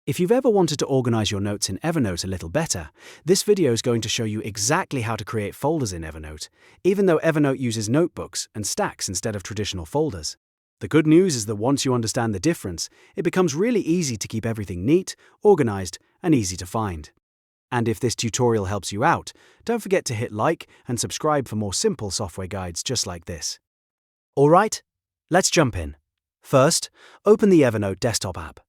If you've ever wanted to organize your notes in Evernote a little better, this video is going to show you exactly how to create folders in Evernote, even though Evernote uses notebooks and stacks instead of traditional folders. The good news is that once you understand the difference, it becomes really easy to keep everything neat, organized, and easy to find. And if this tutorial helps you out, don't forget to hit like and subscribe for more simple software guides just like this. Alright, let's jump in. First, open the Evernote desktop app.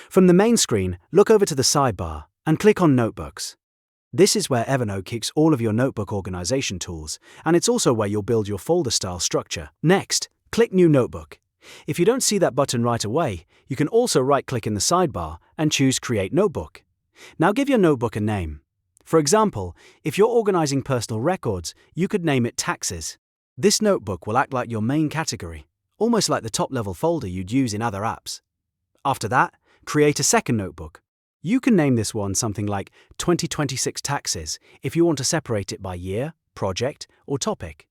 From the main screen, look over to the sidebar and click on Notebooks. This is where Evernote keeps all of your notebook organization tools, and it's also where you'll build your folder-style structure. Next, click New Notebook. If you don't see that button right away, you can also right-click in the sidebar and choose Create Notebook. Now give your notebook a name. For example, if you're organizing personal records, you could name it Taxes. This notebook will act like your main category, almost like the top-level folder you'd use in other apps. After that, create a second notebook. You can name this one something like 2026 Taxes if you want to separate it by year, project, or topic.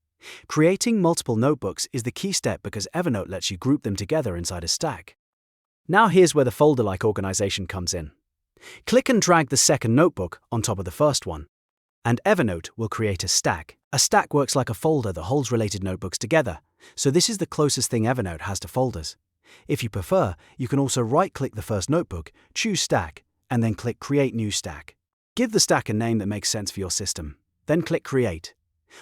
Creating multiple notebooks is the key step because Evernote lets you group them together inside a stack. Now here's where the folder-like organization comes in. Click and drag the second notebook on top of the first one, and Evernote will create a stack. A stack works like a folder that holds related notebooks together, so this is the closest thing Evernote has to folders. If you prefer, you can also right-click the first notebook, choose Stack, and then click Create New Stack. Give the stack a name that makes sense for your system, then click Create.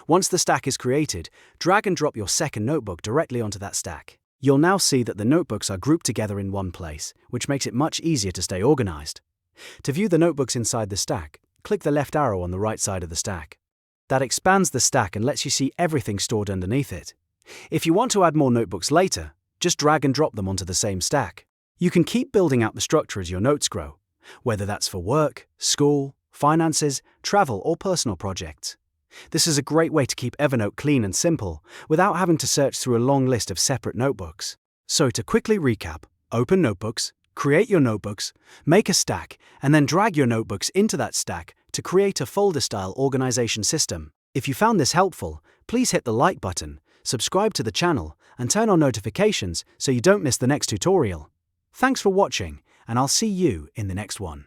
Once the stack is created, drag and drop your second notebook directly onto that stack. You'll now see that the notebooks are grouped together in one place, which makes it much easier to stay organized. To view the notebooks inside the stack, click the left arrow on the right side of the stack. That expands the stack and lets you see everything stored underneath it. If you want to add more notebooks later, just drag and drop them onto the same stack. You can keep building out the structure as your notes grow, whether that's for work, school, finances, travel, or personal projects. This is a great way to keep Evernote clean and simple without having to search through a long list of separate notebooks. So to quickly recap, open Notebooks, create your notebooks, make a stack, and then drag your notebooks into that stack to create a folder-style organization system. If you found this helpful, please hit the like button, subscribe to the channel, and turn on notifications so you don't miss the next tutorial. Thanks for watching, and I'll see you in the next one.